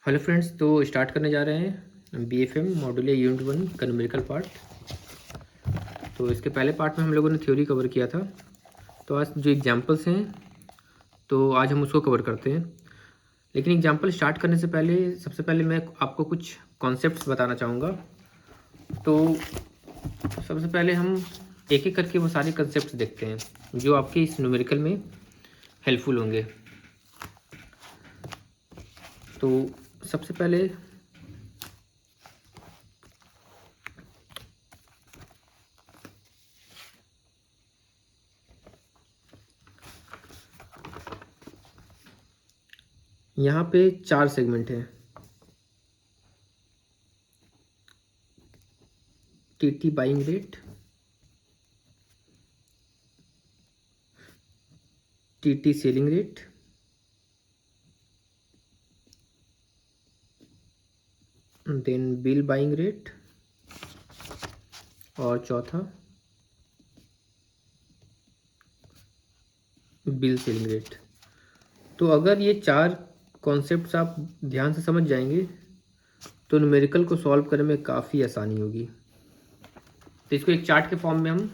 Hello friends, तो start करने जा रहे हैं बीएफएम मॉड्यूल यूनिट 1 का न्यूमेरिकल पार्ट। तो इसके पहले पार्ट में हम लोगों ने थ्योरी कवर किया था। तो आज जो एग्जांपल्स हैं तो आज हम उसको कवर करते हैं। लेकिन एग्जांपल स्टार्ट करने से पहले सबसे पहले मैं आपको कुछ कॉन्सेप्ट्स बताना चाहूँगा। तो सबसे पहले हम एक एक करके वो सारे कंसेप्ट देखते हैं जो आपके इस न्यूमेरिकल में हेल्पफुल होंगे। तो सबसे पहले यहाँ पे 4 सेगमेंट हैं। TT buying rate, TT selling rate, then bill buying rate और चौथा बिल सेलिंग रेट। तो अगर ये 4 कॉन्सेप्ट्स आप ध्यान से समझ जाएंगे तो न्यूमेरिकल को सॉल्व करने में काफ़ी आसानी होगी। तो इसको एक चार्ट के फॉर्म में हम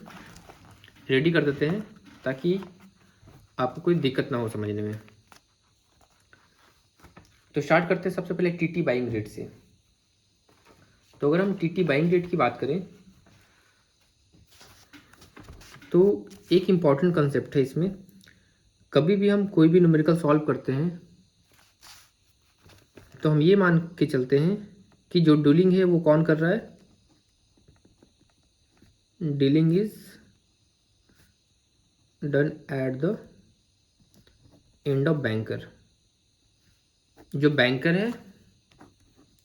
रेडी कर देते हैं ताकि आपको कोई दिक्कत ना हो समझने में। तो स्टार्ट करते हैं सबसे पहले टीटी बाइंग रेट से। तो अगर हम टीटी बाइंग रेट की बात करें तो एक इम्पॉर्टेंट कंसेप्ट है इसमें। कभी भी हम कोई भी न्यूमेरिकल सॉल्व करते हैं तो हम ये मान के चलते हैं कि जो डीलिंग है वो कौन कर रहा है। Dealing is done at the end of banker. जो बैंकर है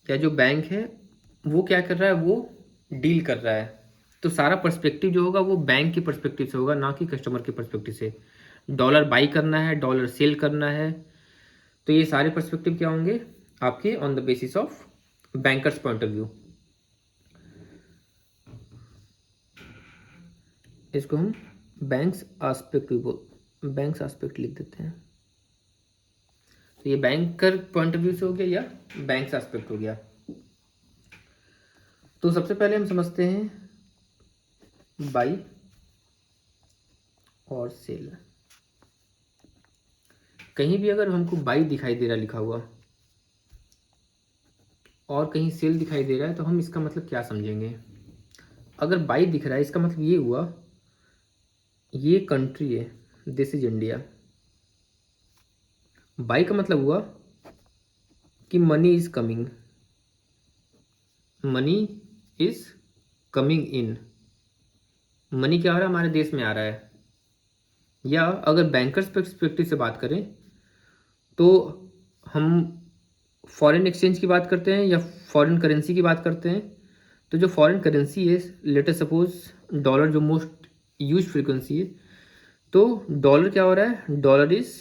या जो बैंक है वो क्या कर रहा है, वो डील कर रहा है। तो सारा पर्सपेक्टिव जो होगा वो बैंक के पर्सपेक्टिव से होगा, ना कि कस्टमर के पर्सपेक्टिव से। डॉलर बाई करना है, डॉलर सेल करना है, तो ये सारे पर्सपेक्टिव क्या होंगे आपके on the basis of bankers point of view. इसको हम बैंक्स आस्पेक्ट लिख देते हैं। तो ये बैंकर पॉइंट ऑफ व्यू से हो गया या बैंक्स आस्पेक्ट हो गया। तो सबसे पहले हम समझते हैं बाई और सेल। कहीं भी अगर हमको बाई दिखाई दे रहा लिखा हुआ और कहीं सेल दिखाई दे रहा है तो हम इसका मतलब क्या समझेंगे। अगर बाई दिख रहा है इसका मतलब ये हुआ ये कंट्री है, दिस इज इंडिया। बाई का मतलब हुआ कि money is coming, money is coming in. Money क्या हो रहा है, हमारे देश में आ रहा है। या अगर बैंकर्स पर्सपेक्टिव से बात करें तो हम फॉरेन एक्सचेंज की बात करते हैं या फॉरेन करेंसी की बात करते हैं। तो जो फॉरेन करेंसी है, लेट अस सपोज डॉलर जो मोस्ट यूज फ्रीक्वेंसी है, तो डॉलर क्या हो रहा है, dollar is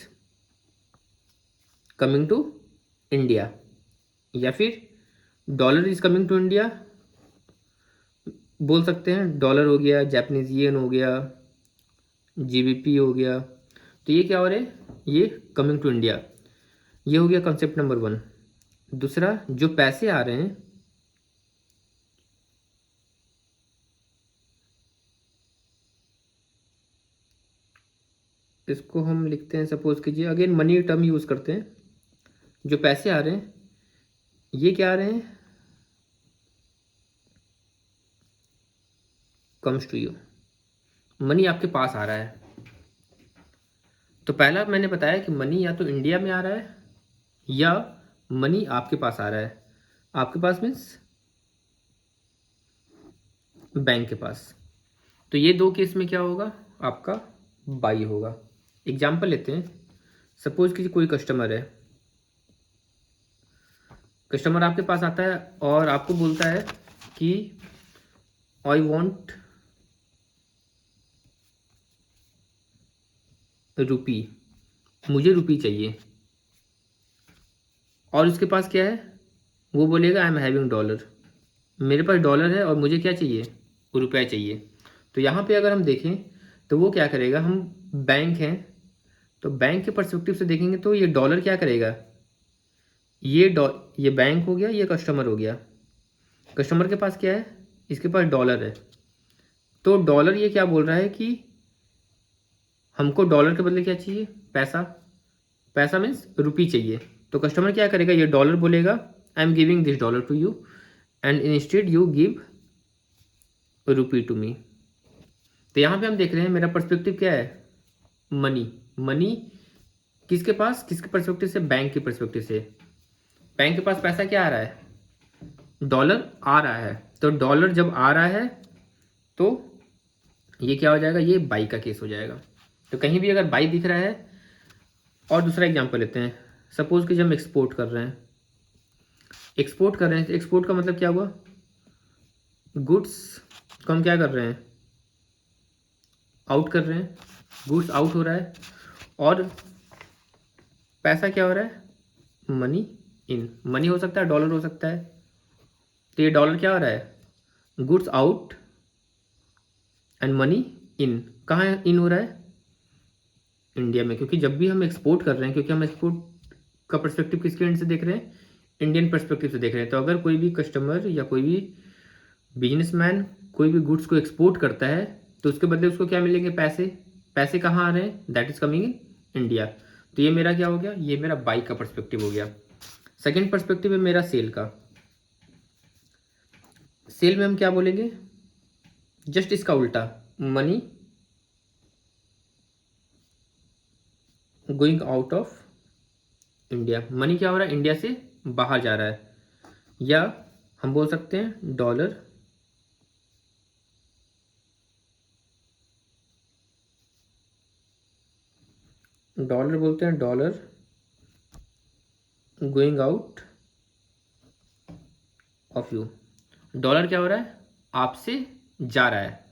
coming to India. या फिर dollar is coming to India बोल सकते हैं। डॉलर हो गया, जापानीज येन हो गया, जीबीपी हो गया। तो ये क्या हो रहा है, ये कमिंग टू इंडिया। ये हो गया कॉन्सेप्ट नंबर 1। दूसरा, जो पैसे आ रहे हैं इसको हम लिखते हैं, सपोज कीजिए अगेन मनी टर्म यूज करते हैं। जो पैसे आ रहे हैं ये क्या आ रहे हैं, कम्स टू यू। मनी आपके पास आ रहा है। तो पहला मैंने बताया कि मनी या तो इंडिया में आ रहा है या मनी आपके पास आ रहा है। आपके पास मीन्स बैंक के पास। तो ये 2 केस में क्या होगा, आपका बाई होगा। एग्जाम्पल लेते हैं। सपोज कि कोई कस्टमर है, कस्टमर आपके पास आता है और आपको बोलता है कि आई वॉन्ट रुपी, मुझे रुपी चाहिए। और उसके पास क्या है, वो बोलेगा आई एम हैविंग डॉलर, मेरे पास डॉलर है और मुझे क्या चाहिए, रुपया चाहिए। तो यहाँ पे अगर हम देखें तो वो क्या करेगा, हम बैंक हैं तो बैंक के पर्सपेक्टिव से देखेंगे तो ये डॉलर क्या करेगा, ये बैंक हो गया, ये कस्टमर हो गया। कस्टमर के पास क्या है, इसके पास डॉलर है। तो डॉलर ये क्या बोल रहा है कि हमको डॉलर के बदले क्या चाहिए, पैसा। पैसा मीन्स रुपी चाहिए। तो कस्टमर क्या करेगा, ये डॉलर बोलेगा I am giving this dollar to you and instead you give rupee to me. तो यहाँ पे हम देख रहे हैं मेरा पर्सपेक्टिव क्या है, मनी। मनी किसके पास, किसके पर्सपेक्टिव से, बैंक के पर्सपेक्टिव से। बैंक के पास पैसा क्या आ रहा है, डॉलर आ रहा है। तो डॉलर जब आ रहा है तो ये क्या हो जाएगा, ये बाई का केस हो जाएगा। तो कहीं भी अगर बाई दिख रहा है, और दूसरा एग्जांपल लेते हैं, सपोज कि जब हम एक्सपोर्ट कर रहे हैं, एक्सपोर्ट कर रहे हैं, एक्सपोर्ट का मतलब क्या हुआ, गुड्स को हम क्या कर रहे हैं, आउट कर रहे हैं, गुड्स आउट हो रहा है, और पैसा क्या हो रहा है, मनी इन। मनी हो सकता है, डॉलर हो सकता है। तो ये डॉलर क्या हो रहा है, goods out and money in. कहाँ इन हो रहा है, इंडिया में, क्योंकि जब भी हम एक्सपोर्ट कर रहे हैं, क्योंकि हम एक्सपोर्ट का पर्सपेक्टिव किसके एंड से देख रहे हैं, इंडियन पर्सपेक्टिव से देख रहे हैं। तो अगर कोई भी कस्टमर या कोई भी बिजनेसमैन कोई भी गुड्स को एक्सपोर्ट करता है तो उसके बदले उसको क्या मिलेंगे, पैसे। पैसे कहाँ आ रहे हैं, that is coming in India. तो ये मेरा क्या हो गया, ये मेरा बाई का पर्सपेक्टिव हो गया। सेकेंड पर्सपेक्टिव है मेरा सेल का। सेल में हम क्या बोलेंगे, जस्ट इसका उल्टा, money going out of India. Money क्या हो रहा है, इंडिया से बाहर जा रहा है। या हम बोल सकते हैं डॉलर बोलते हैं, dollar going out of you. Dollar क्या हो रहा है, आपसे जा रहा है।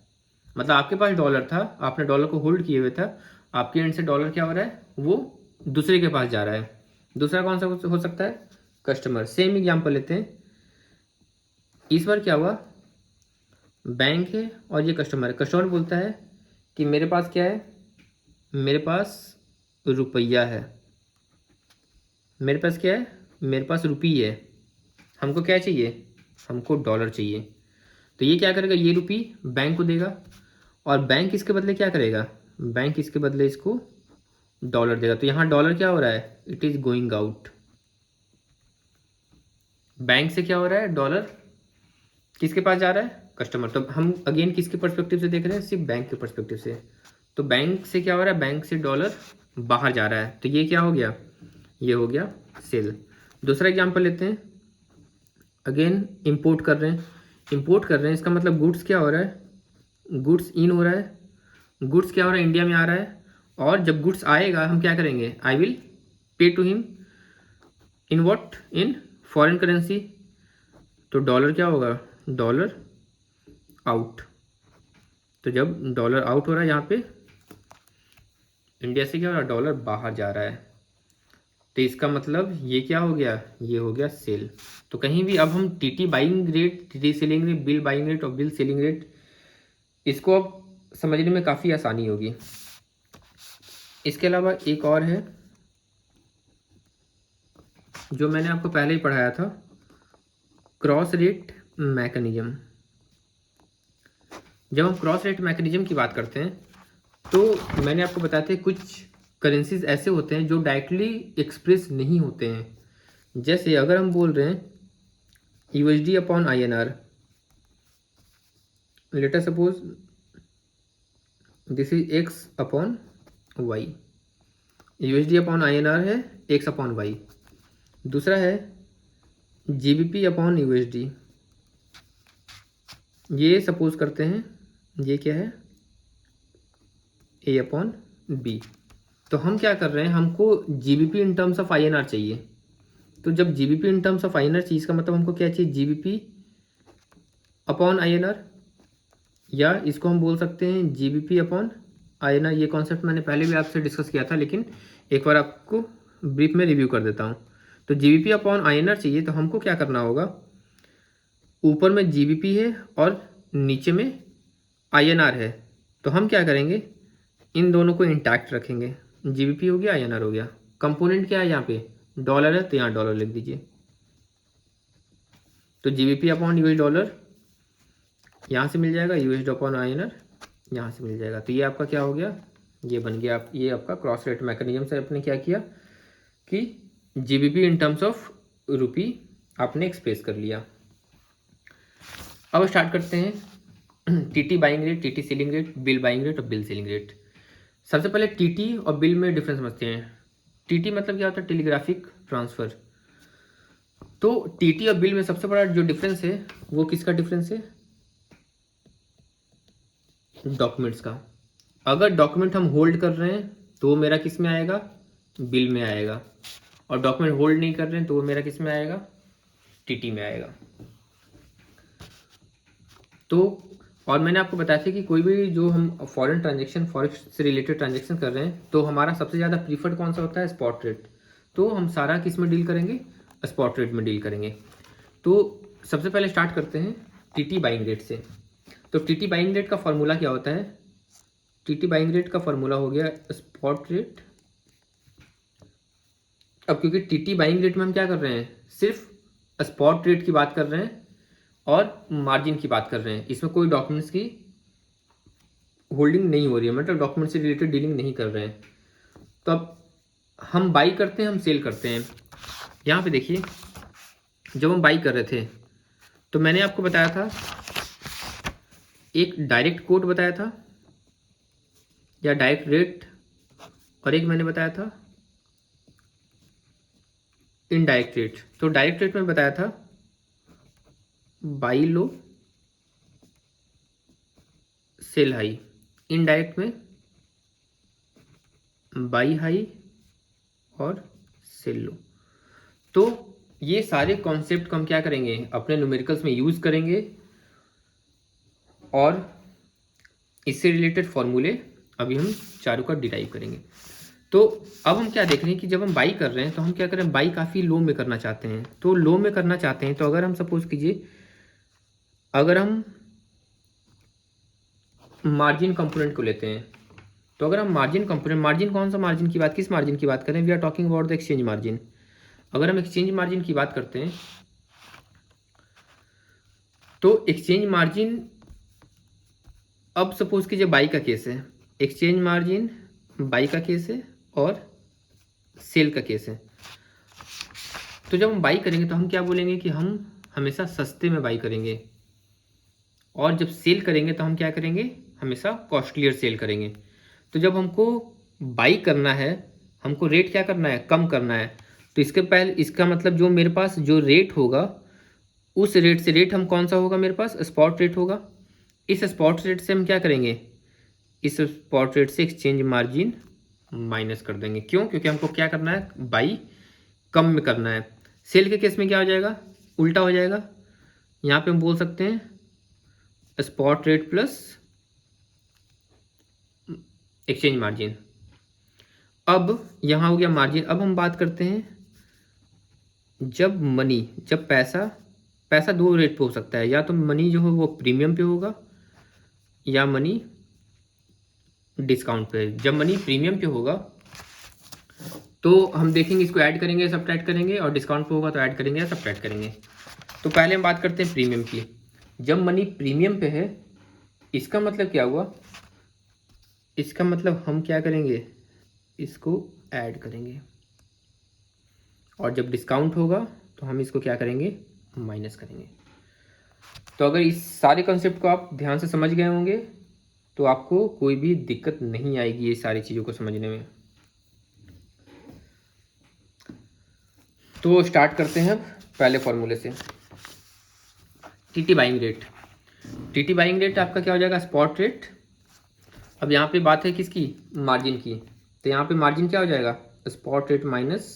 मतलब आपके पास डॉलर था, आपने डॉलर को होल्ड किए हुए था, आपके एंड से डॉलर क्या हो रहा है, वो दूसरे के पास जा रहा है। दूसरा कौन सा हो सकता है, कस्टमर। सेम एग्जांपल लेते हैं, इस बार क्या हुआ, बैंक है और ये कस्टमर है। कस्टमर बोलता है कि मेरे पास क्या है, मेरे पास रुपया है। मेरे पास क्या है, मेरे पास रुपी है। हमको क्या चाहिए, हमको डॉलर चाहिए। तो ये क्या करेगा, ये रुपी बैंक को देगा, और बैंक इसके बदले क्या करेगा, बैंक इसके बदले इसको डॉलर देगा। तो यहाँ डॉलर क्या हो रहा है, it is going out. Bank से क्या हो रहा है, डॉलर किसके पास जा रहा है, कस्टमर। तो हम अगेन किसके पर्सपेक्टिव से देख रहे हैं, सिर्फ बैंक के पर्सपेक्टिव से। तो बैंक से क्या हो रहा है, बैंक से डॉलर बाहर जा रहा है। तो ये क्या हो गया, ये हो गया सेल। दूसरा एग्जांपल लेते हैं, अगेन इंपोर्ट कर रहे हैं। इंपोर्ट कर रहे हैं, इसका मतलब गुड्स क्या हो रहा है, गुड्स इन हो रहा है। गुड्स क्या हो रहा है, इंडिया में आ रहा है। और जब गुड्स आएगा हम क्या करेंगे, I will pay to him in what, in foreign currency. तो डॉलर क्या होगा, डॉलर आउट। तो जब डॉलर आउट हो रहा है यहाँ पे, इंडिया से क्या हो रहा है, डॉलर बाहर जा रहा है। तो इसका मतलब ये क्या हो गया, ये हो गया सेल। तो कहीं भी अब हम TT buying rate, TT selling rate, bill buying rate और बिल सेलिंग रेट, इसको अब समझने में काफ़ी आसानी होगी। इसके अलावा एक और है जो मैंने आपको पहले ही पढ़ाया था, क्रॉस रेट मैकेनिज्म। जब हम क्रॉस रेट मैकेनिज्म की बात करते हैं तो मैंने आपको बताया था कुछ करेंसीज ऐसे होते हैं जो डायरेक्टली एक्सप्रेस नहीं होते हैं। जैसे अगर हम बोल रहे हैं USD upon INR, late us suppose this is X upon Y। USD upon INR है X अपॉन Y। दूसरा है GBP अपॉन USD। ये सपोज करते हैं ये क्या है, A अपॉन B। तो हम क्या कर रहे हैं, हमको GBP in terms of INR चाहिए। तो जब GBP in terms of INR चाहिए, इसका मतलब हमको क्या चाहिए, GBP अपॉन INR, या इसको हम बोल सकते हैं GBP अपॉन INR। ये कॉन्सेप्ट मैंने पहले भी आपसे डिस्कस किया था, लेकिन एक बार आपको ब्रीफ में रिव्यू कर देता हूँ। तो GBP अपॉन INR चाहिए, तो हमको क्या करना होगा, ऊपर में GBP है और नीचे में INR है। तो हम क्या करेंगे, इन दोनों को इंटैक्ट रखेंगे। GBP हो गया, INR हो गया। कंपोनेंट क्या है यहाँ पे, डॉलर है तो यहाँ डॉलर लिख दीजिए। तो जीबीपी अपॉन यूएस डॉलर यहाँ से मिल जाएगा, यूएस अपॉन आईएनआर यहाँ से मिल जाएगा। तो ये आपका क्या हो गया, ये बन गया आप, ये आपका क्रॉस रेट मैकेनिज्म से आपने क्या किया कि GBP in terms of rupee आपने एक्सप्रेस कर लिया। अब स्टार्ट करते हैं TT buying rate, TT selling rate, bill buying rate और बिल सेलिंग रेट। सबसे पहले टीटी और बिल में डिफरेंस समझते हैं। टीटी मतलब क्या होता है, टेलीग्राफिक ट्रांसफ़र। तो टीटी और बिल में सबसे बड़ा जो डिफरेंस है वो किसका डिफरेंस है, डॉक्यूमेंट्स का। अगर डॉक्यूमेंट हम होल्ड कर रहे हैं तो वो मेरा किस में आएगा, बिल में आएगा, और डॉक्यूमेंट होल्ड नहीं कर रहे हैं तो वो मेरा किस में आएगा, टीटी में आएगा। तो और मैंने आपको बताया था कि कोई भी जो हम फॉरेन ट्रांजेक्शन, फॉरेक्स से रिलेटेड ट्रांजेक्शन कर रहे हैं तो हमारा सबसे ज़्यादा प्रीफर्ड कौन सा होता है, स्पॉट रेट। तो हम सारा किस में डील करेंगे, स्पॉट रेट में डील करेंगे। तो सबसे पहले स्टार्ट करते हैं टीटी बाइंग रेट से। तो टीटी बाइंग रेट का फॉर्मूला क्या होता है, टीटी बाइंग रेट का फॉर्मूला हो गया स्पॉट रेट। अब क्योंकि टीटी बाइंग रेट में हम क्या कर रहे हैं, सिर्फ स्पॉट रेट की बात कर रहे हैं और मार्जिन की बात कर रहे हैं, इसमें कोई डॉक्यूमेंट्स की होल्डिंग नहीं हो रही है, मतलब डॉक्यूमेंट से रिलेटेड डीलिंग नहीं कर रहे हैं। तो अब हम बाई करते हैं, हम सेल करते हैं। यहाँ पे देखिए, जब हम बाई कर रहे थे तो मैंने आपको बताया था, एक डायरेक्ट कोट बताया था या डायरेक्ट रेट, और एक मैंने बताया था इनडायरेक्ट रेट। तो डायरेक्ट रेट में बताया था buy low sell high, indirect में बाई हाई और सेल लो। तो ये सारे कॉन्सेप्ट को हम क्या करेंगे, अपने न्यूमेरिकल्स में यूज़ करेंगे, और इससे रिलेटेड फॉर्मूले अभी हम चारों का डिराइव करेंगे। तो अब हम क्या देख रहे हैं कि जब हम बाई कर रहे हैं तो हम क्या करें, बाई काफ़ी लो में करना चाहते हैं। तो लो में करना चाहते हैं तो अगर हम सपोज कीजिए, अगर हम मार्जिन कंपोनेंट को लेते हैं, तो अगर हम मार्जिन कंपोनेंट, मार्जिन कौन सा मार्जिन की बात, किस मार्जिन की बात करें, we are talking about the exchange margin. अगर हम एक्सचेंज मार्जिन की बात करते हैं तो एक्सचेंज मार्जिन, अब सपोज कीजिए बाई का केस है, एक्सचेंज मार्जिन बाई का केस है और सेल का केस है। तो जब हम बाई करेंगे तो हम क्या बोलेंगे कि हम हमेशा सस्ते में बाई करेंगे, और जब सेल करेंगे तो हम क्या करेंगे, हमेशा कॉस्टलियर सेल करेंगे। तो जब हमको बाई करना है, हमको रेट क्या करना है, कम करना है, तो इसके पहले इसका मतलब जो मेरे पास जो रेट होगा, उस रेट से, रेट हम कौन सा होगा मेरे पास, स्पॉट रेट होगा। इस स्पॉट रेट से हम क्या करेंगे, इस स्पॉट रेट से एक्सचेंज मार्जिन माइनस कर देंगे। क्यों, क्योंकि हमको क्या करना है, बाई कम में करना है। सेल के केस में क्या हो जाएगा, उल्टा हो जाएगा। यहाँ पे हम बोल सकते हैं spot rate plus exchange margin. अब यहाँ हो गया मार्जिन। अब हम बात करते हैं जब मनी, जब पैसा दो रेट पे हो सकता है, या तो मनी जो है वो प्रीमियम पे होगा या मनी डिस्काउंट पे। जब मनी प्रीमियम पे होगा तो हम देखेंगे, इसको ऐड करेंगे, सब्ट्रैक्ट करेंगे, और डिस्काउंट पे होगा तो ऐड करेंगे या सब्ट्रैक्ट करेंगे। तो पहले हम बात करते हैं प्रीमियम की। जब मनी प्रीमियम पे है, इसका मतलब क्या हुआ, इसका मतलब हम क्या करेंगे, इसको ऐड करेंगे, और जब डिस्काउंट होगा तो हम इसको क्या करेंगे, माइनस करेंगे। तो अगर इस सारे कॉन्सेप्ट को आप ध्यान से समझ गए होंगे तो आपको कोई भी दिक्कत नहीं आएगी ये सारी चीज़ों को समझने में। तो स्टार्ट करते हैं पहले फॉर्मूले से, TT buying rate. TT buying rate आपका क्या हो जाएगा, स्पॉट रेट। अब यहाँ पे बात है किसकी, मार्जिन की। तो यहाँ पे मार्जिन क्या हो जाएगा, spot rate minus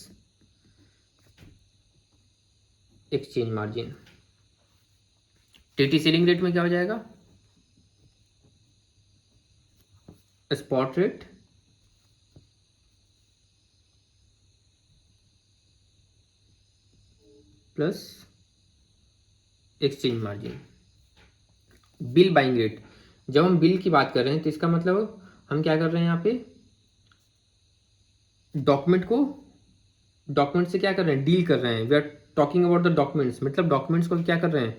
exchange margin. TT selling rate में क्या हो जाएगा, spot rate plus exchange margin. Bill buying rate, जब हम बिल की बात कर रहे हैं तो इसका मतलब हम क्या कर रहे हैं, यहाँ पे डॉक्यूमेंट को डॉक्यूमेंट से क्या कर रहे हैं, डील कर रहे हैं। We are talking about the documents, मतलब डॉक्यूमेंट्स को क्या कर रहे हैं,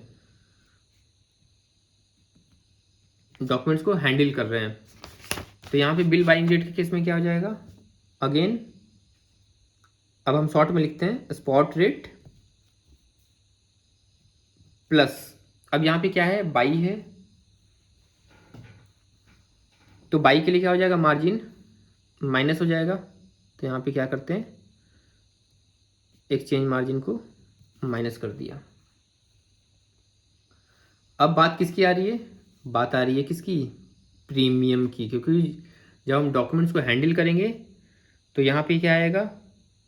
डॉक्यूमेंट्स को हैंडल कर रहे हैं। तो यहाँ पे बिल बाइंग रेट के केस में क्या हो जाएगा, अगेन अब हम शॉर्ट में लिखते हैं स्पॉट रेट प्लस, अब यहाँ पे क्या है, बाई है, तो बाई के लिए क्या हो जाएगा, मार्जिन माइनस हो जाएगा। तो यहाँ पे क्या करते हैं, एक्सचेंज मार्जिन को माइनस कर दिया। अब बात किसकी आ रही है, बात आ रही है किसकी, प्रीमियम की, क्योंकि जब हम डॉक्यूमेंट्स को हैंडल करेंगे तो यहाँ पे क्या आएगा,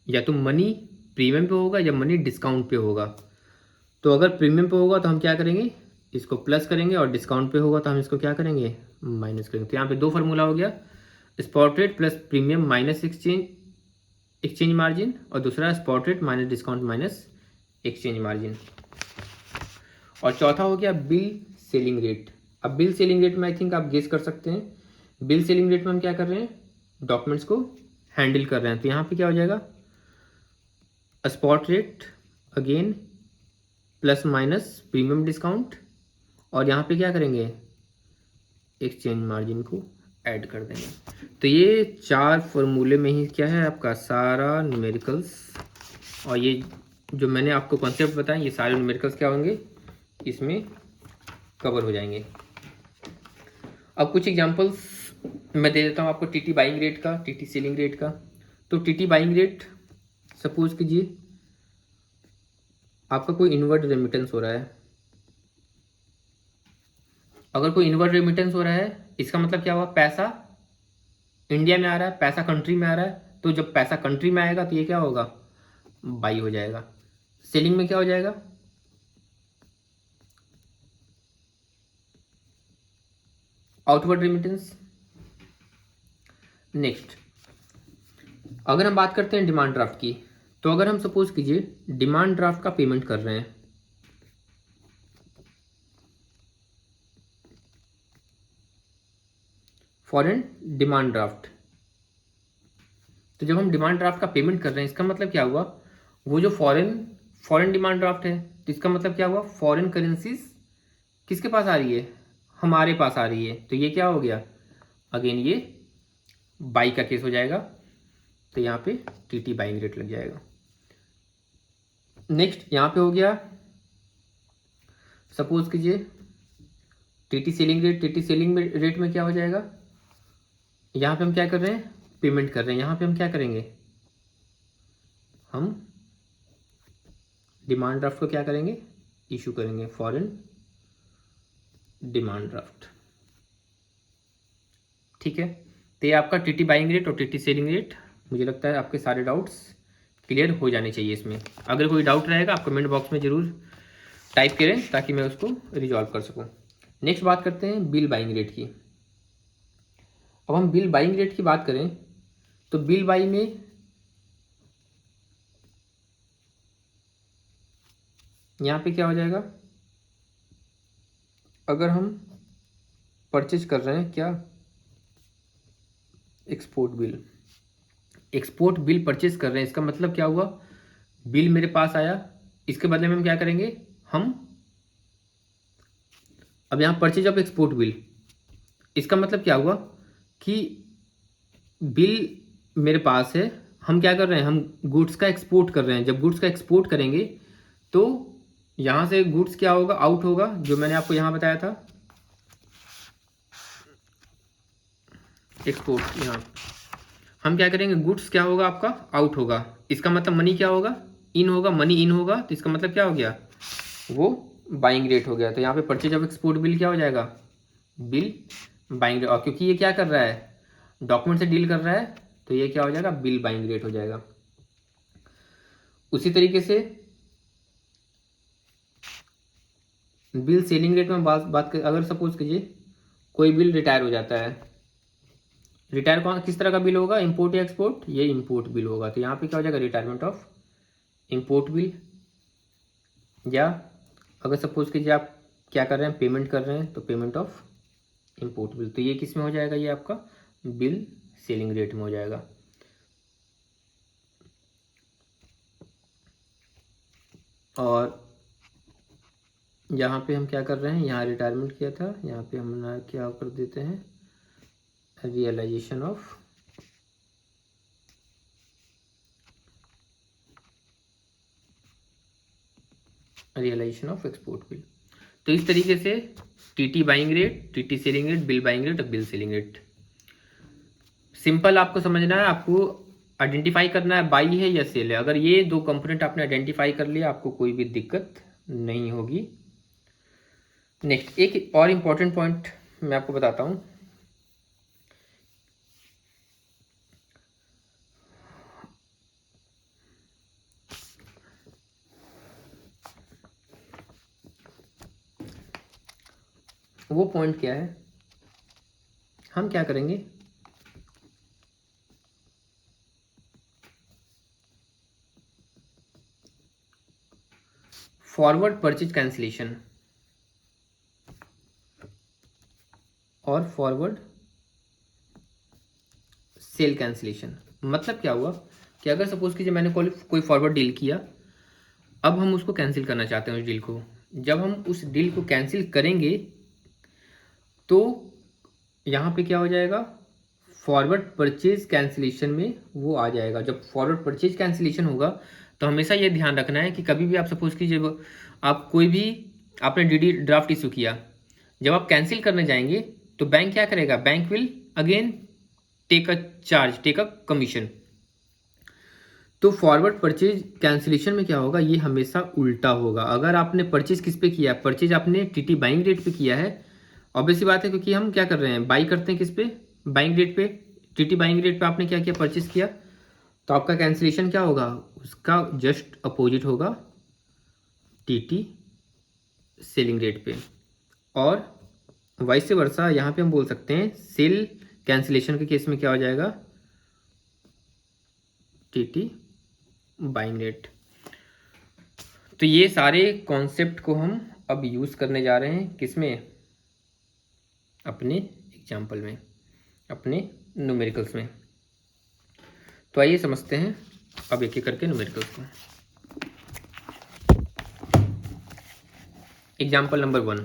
या तो मनी प्रीमियम पे होगा या मनी डिस्काउंट पे होगा। तो अगर प्रीमियम पे होगा तो हम क्या करेंगे, इसको प्लस करेंगे, और डिस्काउंट पे होगा तो हम इसको क्या करेंगे, माइनस करेंगे। तो यहाँ पे दो फार्मूला हो गया, spot rate plus premium minus exchange margin, और दूसरा spot rate minus discount minus exchange margin. और चौथा हो गया बिल सेलिंग रेट। अब बिल सेलिंग रेट में आई थिंक आप गेस कर सकते हैं, बिल सेलिंग रेट में हम क्या कर रहे हैं, डॉक्यूमेंट्स को हैंडल कर रहे हैं। तो यहाँ पे क्या हो जाएगा, spot rate again plus minus premium discount, और यहाँ पे क्या करेंगे, एक्सचेंज मार्जिन को ऐड कर देंगे। तो ये चार फॉर्मूले में ही क्या है आपका सारा न्यूमेरिकल्स, और ये जो मैंने आपको कॉन्सेप्ट बताया ये सारे न्यूमेरिकल्स क्या होंगे, इसमें कवर हो जाएंगे। अब कुछ एग्जांपल्स मैं दे देता हूँ आपको टीटी बाइंग रेट का, टीटी सेलिंग रेट का। तो टीटी बाइंग रेट, सपोज कीजिए आपका कोई इनवर्ड रेमिटेंस हो रहा है। अगर कोई इनवर्ड रेमिटेंस हो रहा है इसका मतलब क्या हुआ, पैसा इंडिया में आ रहा है, पैसा कंट्री में आ रहा है। तो जब पैसा कंट्री में आएगा तो ये क्या होगा, बाई हो जाएगा। सेलिंग में क्या हो जाएगा, आउटवर्ड रेमिटेंस। नेक्स्ट अगर हम बात करते हैं डिमांड ड्राफ्ट की, तो अगर हम सपोज कीजिए डिमांड ड्राफ्ट का पेमेंट कर रहे हैं, फॉरेन डिमांड ड्राफ्ट, तो जब हम डिमांड ड्राफ्ट का पेमेंट कर रहे हैं इसका मतलब क्या हुआ, वो जो फॉरेन डिमांड ड्राफ्ट है तो इसका मतलब क्या हुआ, फॉरेन करेंसीज किसके पास आ रही है, हमारे पास आ रही है। तो ये क्या हो गया, अगेन ये बाई का केस हो जाएगा। तो यहाँ पे टीटी बाइंग रेट लग जाएगा। नेक्स्ट यहाँ पे हो गया, सपोज कीजिए TT selling rate, TT selling rate में क्या हो जाएगा, यहाँ पे हम क्या कर रहे हैं, पेमेंट कर रहे हैं। यहाँ पे हम क्या करेंगे, हम डिमांड ड्राफ्ट को क्या करेंगे, इशू करेंगे, फॉरेन डिमांड ड्राफ्ट। ठीक है, तो ये आपका टीटी बाइंग रेट और टीटी सेलिंग रेट, मुझे लगता है आपके सारे डाउट्स क्लियर हो जाने चाहिए इसमें। अगर कोई डाउट रहेगा आप कमेंट बॉक्स में ज़रूर टाइप करें ताकि मैं उसको रिजॉल्व कर सकूं। नेक्स्ट बात करते हैं बिल बाइंग रेट की। अब हम बिल बाइंग रेट की बात करें तो बिल बाई में यहाँ पे क्या हो जाएगा, अगर हम परचेज कर रहे हैं क्या, एक्सपोर्ट बिल परचेज कर रहे हैं, इसका मतलब क्या हुआ, बिल मेरे पास आया, इसके बदले में हम क्या करेंगे, हम अब यहाँ परचेज ऑफ एक्सपोर्ट बिल, इसका मतलब क्या हुआ कि बिल मेरे पास है, हम क्या कर रहे हैं, हम गुड्स का एक्सपोर्ट कर रहे हैं। जब गुड्स का एक्सपोर्ट करेंगे तो यहाँ से गुड्स क्या होगा, आउट होगा, जो मैंने आपको यहाँ बताया था एक्सपोर्ट। यहाँ हम क्या करेंगे, गुड्स क्या होगा आपका, आउट होगा, इसका मतलब मनी क्या होगा, इन होगा, मनी इन होगा, तो इसका मतलब क्या हो गया, वो बाइंग रेट हो गया। तो यहाँ पे परचेज ऑफ एक्सपोर्ट बिल क्या हो जाएगा, बिल बाइंग रेट। और क्योंकि ये क्या कर रहा है, डॉक्यूमेंट से डील कर रहा है, तो ये क्या हो जाएगा, बिल बाइंग रेट हो जाएगा। उसी तरीके से बिल सेलिंग रेट में बात कर, अगर सपोज कीजिए कोई बिल रिटायर हो जाता है, रिटायर कौन किस तरह का बिल होगा, इंपोर्ट या एक्सपोर्ट, ये इंपोर्ट बिल होगा। तो यहाँ पे क्या हो जाएगा, रिटायरमेंट ऑफ इंपोर्ट बिल। या अगर सपोज कीजिए आप क्या कर रहे हैं, पेमेंट कर रहे हैं, तो पेमेंट ऑफ इंपोर्ट बिल। तो ये किस में हो जाएगा, ये आपका बिल सेलिंग रेट में हो जाएगा। और यहाँ पे हम क्या कर रहे हैं, यहाँ रिटायरमेंट किया था, यहाँ पे हम ना क्या कर देते हैं, रियलाइजेशन ऑफ एक्सपोर्ट बिल। तो इस तरीके से TT buying rate, TT selling rate, bill buying rate और बिल सेलिंग रेट सिंपल आपको समझना है, आपको आइडेंटिफाई करना है बाई है या सेल है। अगर ये दो कंपोनेंट आपने आइडेंटिफाई कर लिया, आपको कोई भी दिक्कत नहीं होगी। नेक्स्ट एक और इम्पॉर्टेंट पॉइंट मैं आपको बताता हूँ। वो पॉइंट क्या है, हम क्या करेंगे, फॉरवर्ड परचेज कैंसिलेशन और फॉरवर्ड सेल कैंसिलेशन। मतलब क्या हुआ कि अगर सपोज कीजिए मैंने कोई फॉरवर्ड डील किया, अब हम उसको कैंसिल करना चाहते हैं उस डील को। जब हम उस डील को कैंसिल करेंगे तो यहाँ पे क्या हो जाएगा, फॉरवर्ड परचेज कैंसिलेशन में वो आ जाएगा। जब फॉरवर्ड परचेज कैंसिलेशन होगा तो हमेशा ये ध्यान रखना है कि कभी भी आप सपोज कीजिए आप कोई भी आपने डीडी ड्राफ्ट इशू किया, जब आप कैंसिल करने जाएंगे तो बैंक क्या करेगा, bank will again take a charge, take a commission. तो फॉरवर्ड परचेज कैंसिलेशन में क्या होगा, ये हमेशा उल्टा होगा। अगर आपने परचेज किस पे किया है, परचेज आपने टीटी बाइंग रेट पे किया है, ऑब्वियसली बात है, क्योंकि हम क्या कर रहे हैं, बाई करते हैं किस पे, बाइंग रेट पे। टीटी बाइंग रेट पे आपने क्या किया, परचेज किया, तो आपका कैंसिलेशन क्या होगा, उसका जस्ट अपोजिट होगा, टीटी सेलिंग रेट पे। और वाइस वर्सा यहाँ पे हम बोल सकते हैं सेल कैंसिलेशन के केस में क्या हो जाएगा, टीटी बाइंग रेट। तो ये सारे कॉन्सेप्ट को हम अब यूज़ करने जा रहे हैं, किसमें, अपने एग्जाम्पल में, अपने न्यूमेरिकल्स में। तो आइए समझते हैं अब एक एक करके न्यूमेरिकल्स को। एग्जाम्पल नंबर 1,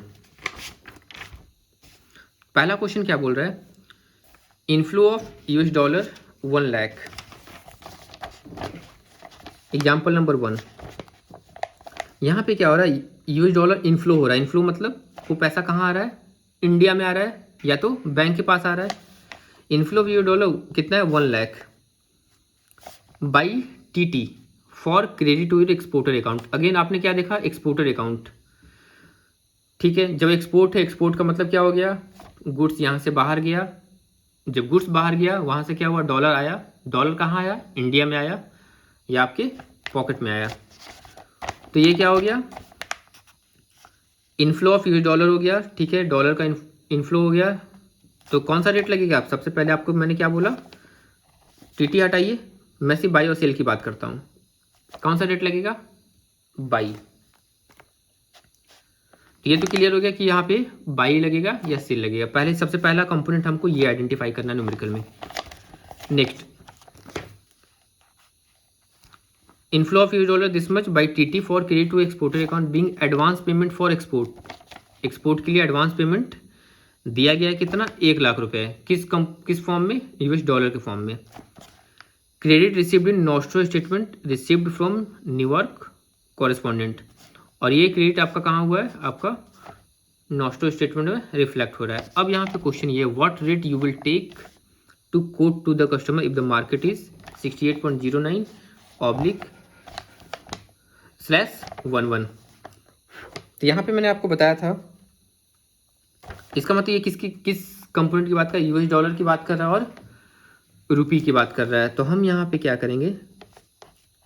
पहला क्वेश्चन क्या बोल रहा है, inflow of US dollar 1 lakh. Example number 1, यहाँ पे क्या हो रहा है, यूएस डॉलर इनफ्लो हो रहा है। इनफ्लो मतलब वो पैसा कहाँ आ रहा है, इंडिया में आ रहा है या तो बैंक के पास आ रहा है। इनफ्लो ऑफ यूएस डॉलर कितना है, 1 lakh buy TT for credit to your exporter account. Again आपने क्या देखा, एक्सपोर्टर अकाउंट, ठीक है। जब एक्सपोर्ट है, एक्सपोर्ट का मतलब क्या हो गया, गुड्स यहाँ से बाहर गया, जब गुड्स बाहर गया वहाँ से क्या हुआ, डॉलर आया। डॉलर कहाँ आया, इंडिया में आया या आपके पॉकेट में आया। तो ये क्या हो गया, इनफ्लो ऑफ यूएस डॉलर हो गया, ठीक है, डॉलर का इनफ्लो हो गया। तो कौन सा रेट लगेगा, आप सबसे पहले आपको मैंने क्या बोला, टीटी हटाइए, मैं सिर्फ बाई और सेल की बात करता हूँ। कौन सा रेट लगेगा, बाई। ये तो क्लियर हो गया कि यहाँ पे बाई लगेगा या सेल लगेगा। पहले सबसे पहला कंपोनेंट हमको ये आइडेंटिफाई करना न्यूमेरिकल में। Next, inflow of US dollar this much buy TT for credit to exporter account being advance payment for export. Export के लिए एडवांस पेमेंट दिया गया है कितना, 1 लाख रुपए। किस फॉर्म में, यूएस डॉलर के फॉर्म में। Credit received in nostro statement received from New York correspondent. और ये क्रेडिट आपका कहाँ हुआ है, आपका नॉस्ट्रो स्टेटमेंट में रिफ्लेक्ट हो रहा है। अब यहाँ पे क्वेश्चन ये, what rate you will take to quote to the customer if the market is 68.09 oblique /11। तो यहाँ पे मैंने आपको बताया था, इसका मतलब ये किस कंपोनेंट की बात कर रहा है, यूएस डॉलर की बात कर रहा है और रुपी की बात कर रहा है। तो हम यहाँ पे क्या करेंगे,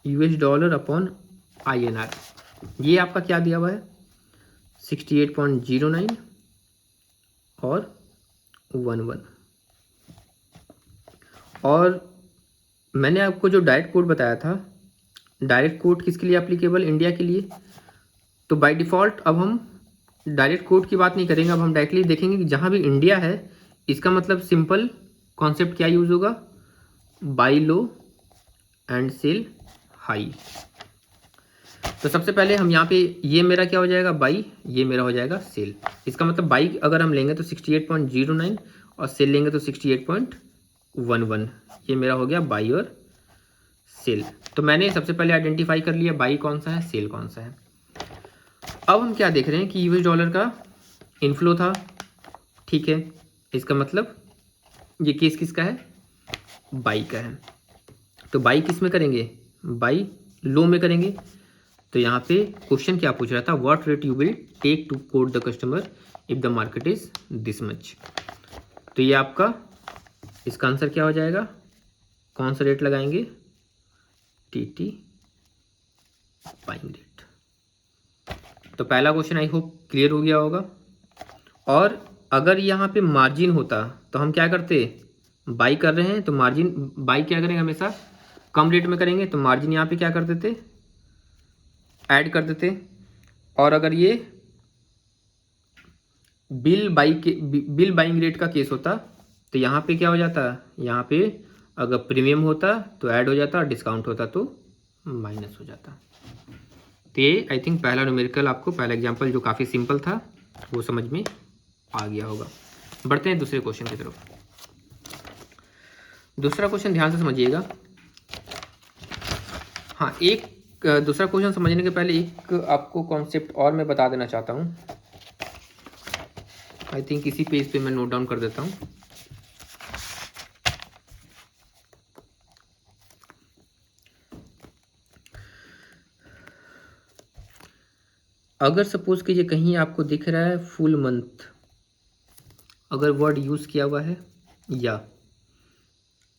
यूएस डॉलर अपॉन INR। ये आपका क्या दिया हुआ है, 68.09 और 11। और मैंने आपको जो डायरेक्ट कोड बताया था, डायरेक्ट कोड किसके लिए एप्लीकेबल, इंडिया के लिए। तो बाय डिफ़ॉल्ट अब हम डायरेक्ट कोड की बात नहीं करेंगे, अब हम डायरेक्टली देखेंगे कि जहाँ भी इंडिया है, इसका मतलब सिंपल कॉन्सेप्ट क्या यूज़ होगा, buy low and sell high. तो सबसे पहले हम यहाँ पे ये मेरा क्या हो जाएगा बाई, ये मेरा हो जाएगा सेल। इसका मतलब बाई अगर हम लेंगे तो 68.09 और सेल लेंगे तो 68.11, ये मेरा हो गया बाई और सेल। तो मैंने सबसे पहले आइडेंटिफाई कर लिया बाई कौन सा है, सेल कौन सा है। अब हम क्या देख रहे हैं कि यूएस डॉलर का इनफ्लो था, ठीक है, इसका मतलब ये केस किसका है, बाई का है। तो बाई किस में करेंगे, बाई लो में करेंगे। तो यहाँ पे क्वेश्चन क्या पूछ रहा था, what rate you will take to quote the customer if the market is this much. तो ये आपका इसका आंसर क्या हो जाएगा, कौन सा रेट लगाएंगे, टीटी बाइंग रेट। तो पहला क्वेश्चन आई होप क्लियर हो गया होगा। और अगर यहाँ पे मार्जिन होता तो हम क्या करते, बाई कर रहे हैं तो मार्जिन बाई क्या करेंगे, हमेशा कम रेट में करेंगे, तो मार्जिन यहाँ पे क्या कर देते, ऐड कर देते। और अगर ये बिल बाइंग रेट का केस होता तो यहाँ पे क्या हो जाता, यहाँ पे अगर प्रीमियम होता तो ऐड हो जाता और डिस्काउंट होता तो माइनस हो जाता। तो ये आई थिंक पहला न्यूमेरिकल, आपको पहला एग्जांपल जो काफ़ी सिंपल था वो समझ में आ गया होगा। बढ़ते हैं दूसरे क्वेश्चन की तरफ। दूसरा क्वेश्चन ध्यान से समझिएगा। हाँ, एक दूसरा क्वेश्चन समझने के पहले एक आपको कॉन्सेप्ट और मैं बता देना चाहता हूँ। आई थिंक इसी पेज पे मैं नोट डाउन कर देता हूँ। अगर सपोज कीजिए कहीं आपको दिख रहा है फुल मंथ, अगर वर्ड यूज़ किया हुआ है, या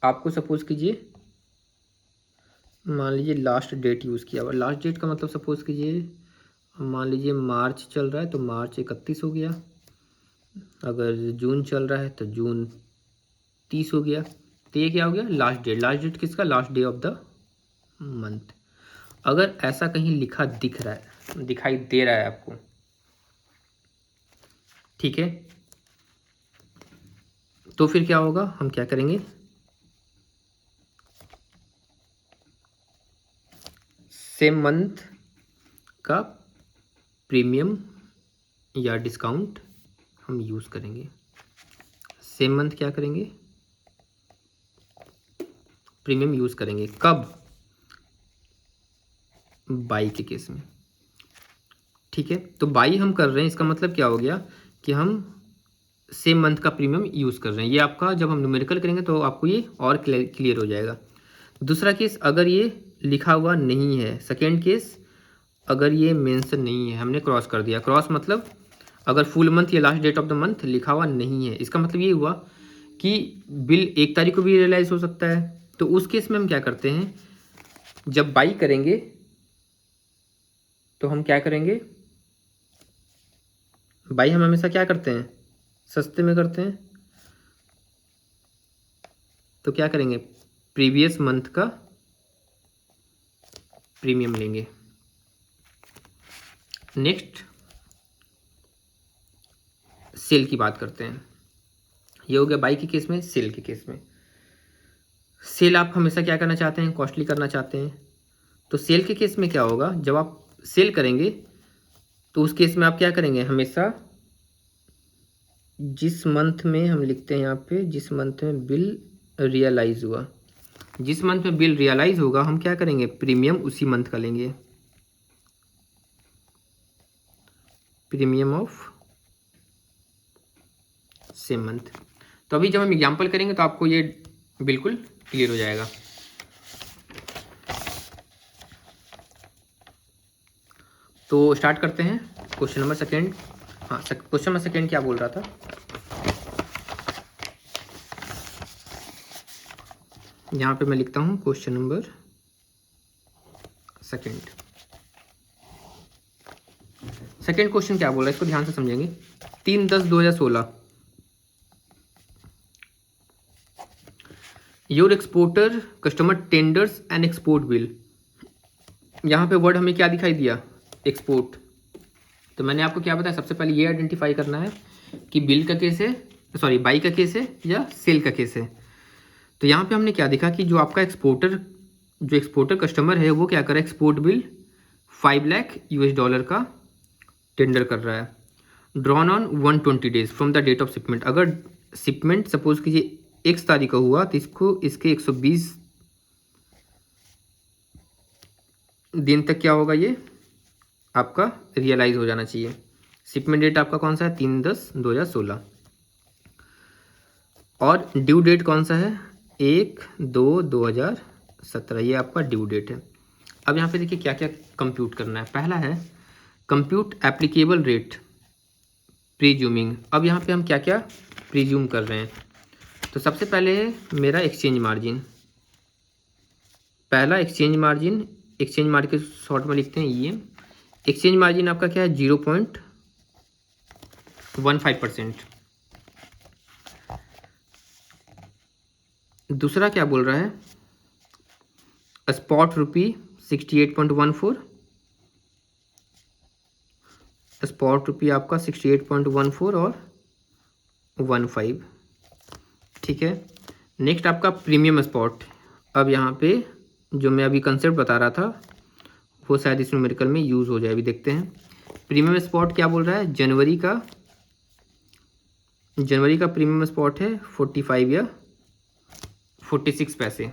आपको सपोज कीजिए मान लीजिए लास्ट डेट यूज़ किया हुआ, लास्ट डेट का मतलब सपोज कीजिए मान लीजिए मार्च चल रहा है तो मार्च 31 हो गया, अगर जून चल रहा है तो जून 30 हो गया। तो ये क्या हो गया, लास्ट डेट। लास्ट डेट किसका, last day of the month. अगर ऐसा कहीं लिखा दिख रहा है, दिखाई दे रहा है आपको, ठीक है, तो फिर क्या होगा, हम क्या करेंगे, सेम मंथ का प्रीमियम या डिस्काउंट हम यूज़ करेंगे। सेम मंथ क्या करेंगे, प्रीमियम यूज़ करेंगे। कब, बाई के केस में, ठीक है। तो बाई हम कर रहे हैं, इसका मतलब क्या हो गया कि हम सेम मंथ का प्रीमियम यूज़ कर रहे हैं। ये आपका जब हम न्यूमेरिकल करेंगे तो आपको ये और क्लियर हो जाएगा। दूसरा केस, अगर ये लिखा हुआ नहीं है, सेकेंड केस, अगर ये मेंशन नहीं है, हमने क्रॉस कर दिया। क्रॉस मतलब अगर फुल मंथ या last date of the month लिखा हुआ नहीं है, इसका मतलब ये हुआ कि बिल 1 तारीख को भी रियलाइज हो सकता है। तो उस केस में हम क्या करते हैं, जब बाई करेंगे तो हम क्या करेंगे, बाई हम हमेशा क्या करते हैं, सस्ते में करते हैं। तो क्या करेंगे, प्रीवियस मंथ का प्रीमियम लेंगे। नेक्स्ट सेल की बात करते हैं। ये हो गया बाई के केस में। सेल के केस में, सेल आप हमेशा क्या करना चाहते हैं, कॉस्टली करना चाहते हैं। तो सेल के केस में क्या होगा, जब आप सेल करेंगे तो उस केस में आप क्या करेंगे, हमेशा जिस मंथ में हम लिखते हैं यहाँ पे, जिस मंथ में बिल रियलाइज हुआ, जिस मंथ में बिल रियलाइज होगा हम क्या करेंगे, प्रीमियम उसी मंथ का लेंगे, प्रीमियम ऑफ सेम मंथ। तो अभी जब हम एग्जांपल करेंगे तो आपको ये बिल्कुल क्लियर हो जाएगा। तो स्टार्ट करते हैं क्वेश्चन नंबर सेकेंड। हाँ, क्वेश्चन नंबर सेकेंड क्या बोल रहा था, यहाँ पे मैं लिखता हूँ question number second. Second question क्या बोल रहा है, इसको ध्यान से समझेंगे। 3/10/2016 your exporter customer tenders and export bill. यहाँ पे वर्ड हमें क्या दिखाई दिया, एक्सपोर्ट। तो मैंने आपको क्या बताया, सबसे पहले ये आइडेंटिफाई करना है कि बिल का केस है, सॉरी बाई का केस है या सेल का केस है। तो यहाँ पे हमने क्या देखा कि जो आपका एक्सपोर्टर कस्टमर है वो क्या करे, एक्सपोर्ट बिल 5 लाख $US का टेंडर कर रहा है। Drawn on 120 days from the date of shipment. अगर शिपमेंट सपोज कीजिए 1 तारीख को हुआ तो इसको इसके 120 दिन तक क्या होगा, ये आपका रियलाइज हो जाना चाहिए। शिपमेंट डेट आपका कौन सा है, 3/10/2016। और ड्यू डेट कौन सा है, 1/2/2017, ये आपका ड्यू डेट है। अब यहाँ पे देखिए क्या क्या कंप्यूट करना है। पहला है कंप्यूट एप्लीकेबल रेट प्रीज्यूमिंग। अब यहाँ पे हम क्या क्या प्रीज्यूम कर रहे हैं। तो सबसे पहले है मेरा एक्सचेंज मार्जिन। पहला एक्सचेंज मार्जिन शॉर्ट में लिखते हैं ये। एक्सचेंज मार्जिन आपका क्या है, 0.15%। दूसरा क्या बोल रहा है, स्पॉट रुपी 68.14, स्पॉट रुपी आपका 68.14 और 15, ठीक है। नेक्स्ट आपका प्रीमियम स्पॉट। अब यहाँ पे जो मैं अभी कंसेप्ट बता रहा था वो शायद इस न्यूमेरिकल में यूज़ हो जाए, अभी देखते हैं। प्रीमियम स्पॉट क्या बोल रहा है, जनवरी का प्रीमियम स्पॉट है 45 या 46 पैसे।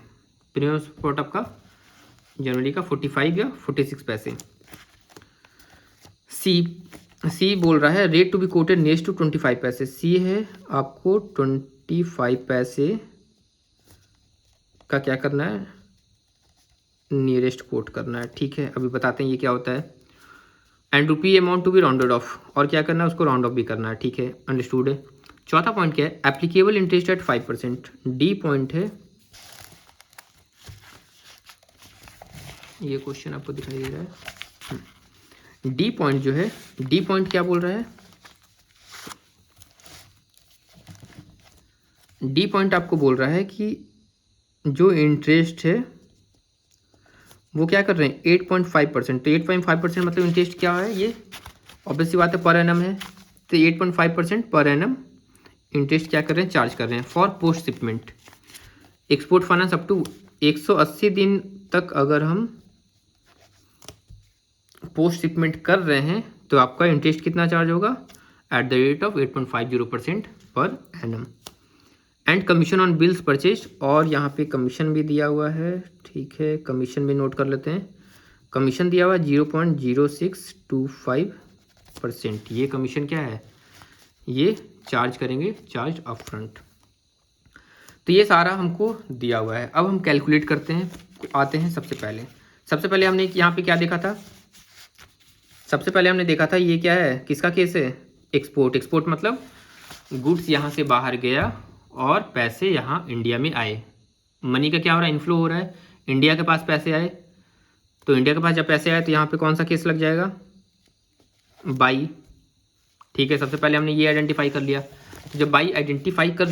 प्रीमियम स्पॉट आपका जनवरी का 45 या 46 पैसे। सी बोल रहा है rate to be quoted next to 25 पैसे। सी है आपको 25 पैसे का क्या करना है, नियरेस्ट कोट करना है, ठीक है। अभी बताते हैं ये क्या होता है। And rupee amount to be rounded off, और क्या करना है, उसको राउंड ऑफ भी करना है, ठीक है, अंडरस्टूड है। चौथा पॉइंट क्या है, applicable interest eight 5%। D point है, ये क्वेश्चन आपको दिखाई दे रहा है। डी पॉइंट जो है, डी पॉइंट क्या बोल रहा है, डी पॉइंट आपको बोल रहा है कि जो इंटरेस्ट है वो क्या कर रहे हैं, 8.5%। तो 8.5% मतलब इंटरेस्ट क्या है, ये ऑब्वियस सी बात है, पर एनम है। तो 8.5% पर एनम इंटरेस्ट क्या कर रहे हैं, चार्ज कर रहे हैं for post shipment export finance up to 180 दिन तक। अगर हम पोस्ट शिपमेंट कर रहे हैं तो आपका इंटरेस्ट कितना चार्ज होगा, at the rate of 8.50% per annum. And commission on bills purchase, और यहाँ पे कमीशन भी दिया हुआ है, ठीक है, कमीशन भी नोट कर लेते हैं। कमीशन दिया हुआ है 0.0625%। ये कमीशन क्या है, ये चार्ज करेंगे, चार्ज अप फ्रंट। तो ये सारा हमको दिया हुआ है। अब हम कैलकुलेट करते हैं, आते हैं सबसे पहले हमने यहाँ पे क्या देखा था, सबसे पहले हमने देखा था ये क्या है, किसका केस है, एक्सपोर्ट मतलब गुड्स यहाँ से बाहर गया और पैसे यहाँ इंडिया में आए। मनी का क्या हो रहा है, इनफ्लो हो रहा है, इंडिया के पास पैसे आए। तो इंडिया के पास जब पैसे आए तो यहाँ पे कौन सा केस लग जाएगा, बाई, ठीक है। सबसे पहले हमने ये आइडेंटिफाई कर लिया। तो जब बाई आइडेंटिफाई कर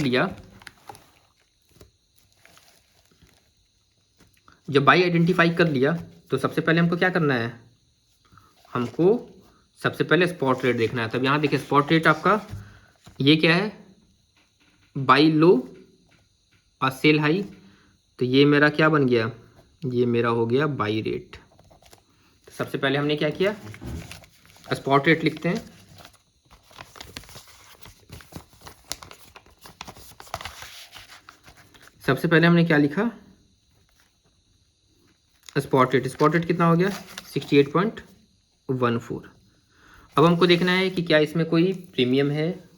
लिया, तो सबसे पहले हमको क्या करना है, हमको सबसे पहले स्पॉट रेट देखना है। तब यहाँ देखिए स्पॉट रेट आपका ये क्या है, बाई लो और सेल हाई। तो ये मेरा क्या बन गया, ये मेरा हो गया बाई रेट। तो सबसे पहले हमने क्या किया, स्पॉट रेट लिखते हैं। सबसे पहले हमने क्या लिखा, स्पॉट रेट कितना हो गया, 68.14। अब हमको देखना है कि क्या इसमें कोई प्रीमियम है,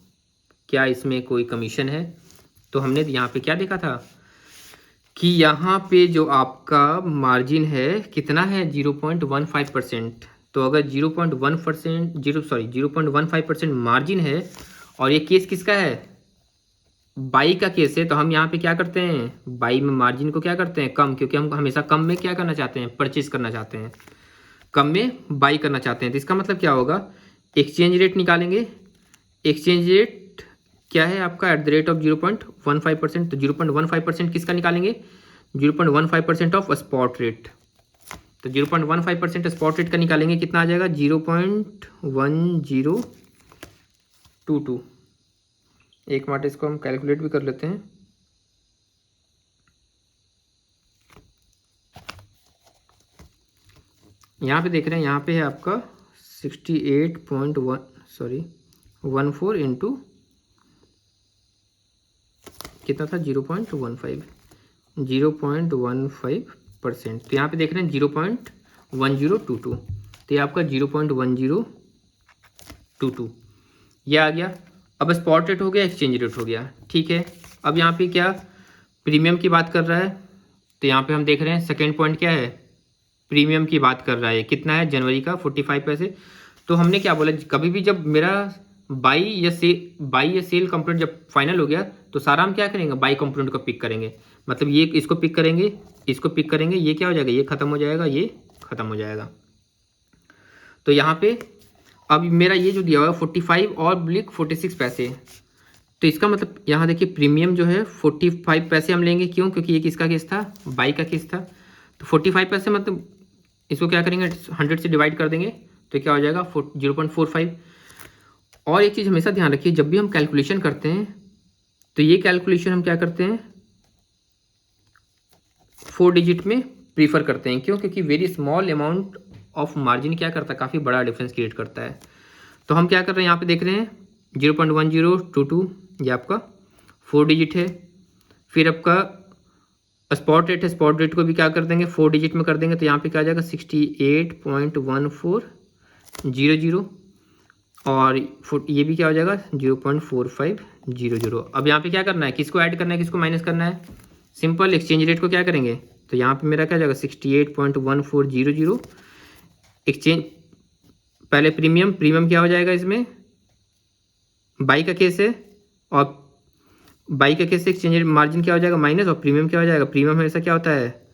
क्या इसमें कोई कमीशन है। तो हमने यहाँ पे क्या देखा था कि यहाँ पे जो आपका मार्जिन है कितना है, 0.15%। तो अगर 0.15% मार्जिन है और ये केस किसका है, बाई का केस है, तो हम यहाँ पे क्या करते हैं, बाई में मार्जिन को क्या करते हैं, कम, क्योंकि हम हमेशा कम में क्या करना चाहते हैं, परचेज करना चाहते हैं, कम में बाई करना चाहते हैं। तो इसका मतलब क्या होगा, एक्सचेंज रेट निकालेंगे। एक्सचेंज रेट क्या है आपका, एट द रेट ऑफ 0.15%। तो 0.15% किसका निकालेंगे, 0.15% ऑफ स्पॉट रेट। तो 0.15% स्पॉट रेट का निकालेंगे, कितना आ जाएगा, 0.1022। एक मिनट, इसको हम कैलकुलेट भी कर लेते हैं। यहाँ पे देख रहे हैं, यहाँ पे है आपका 68.14 इंटू कितना था 0.15%। तो यहाँ पे देख रहे हैं 0.1022, तो ये आपका 0.1022 ये आ गया। अब स्पॉट रेट हो गया, एक्सचेंज रेट हो गया, ठीक है। अब यहाँ पे क्या प्रीमियम की बात कर रहा है, तो यहाँ पे हम देख रहे हैं सेकेंड पॉइंट क्या है, प्रीमियम की बात कर रहा है, कितना है जनवरी का 45 पैसे। तो हमने क्या बोला, कभी भी जब मेरा बाई या सेल कंपोनेंट जब फाइनल हो गया तो सारा हम क्या करेंगे, बाई कंपोनेंट को पिक करेंगे, मतलब ये इसको पिक करेंगे, इसको पिक करेंगे, ये क्या हो जाएगा, ये खत्म हो जाएगा, ये खत्म हो जाएगा। तो यहाँ पे अब मेरा ये जो दिया हुआ है 45 और ब्लिक 46 पैसे, तो इसका मतलब यहाँ देखिए प्रीमियम जो है 45 पैसे हम लेंगे, क्यों, क्योंकि ये किसका केस था, बाई का केस था। तो 45 पैसे मतलब इसको क्या करेंगे 100 से डिवाइड कर देंगे, तो क्या हो जाएगा 0.45। और एक चीज़ हमेशा ध्यान रखिए, जब भी हम कैलकुलेशन करते हैं तो ये कैलकुलेशन हम क्या करते हैं 4 डिजिट में प्रीफर करते हैं, क्यों, क्योंकि very small amount of margin क्या करता है, काफ़ी बड़ा डिफरेंस क्रिएट करता है। तो हम क्या कर रहे हैं, यहाँ पे देख रहे हैं 0.1022, ये आपका 4 डिजिट है। फिर आपका स्पॉट रेट है, स्पॉट रेट को भी क्या कर देंगे 4 डिजिट में कर देंगे, तो यहाँ पे क्या आ जाएगा 68.1400, और ये भी क्या हो जाएगा 0.4500। अब यहाँ पे क्या करना है, किसको ऐड करना है, किसको माइनस करना है, सिंपल एक्सचेंज रेट को क्या करेंगे, तो यहाँ पे मेरा क्या जाएगा 68.1400 एक्सचेंज, पहले प्रीमियम क्या हो जाएगा, इसमें बाई का केस है, और बाई का केस से एक्सचेंज मार्जिन क्या हो जाएगा माइनस, और प्रीमियम क्या हो जाएगा, प्रीमियम हमेशा क्या होता है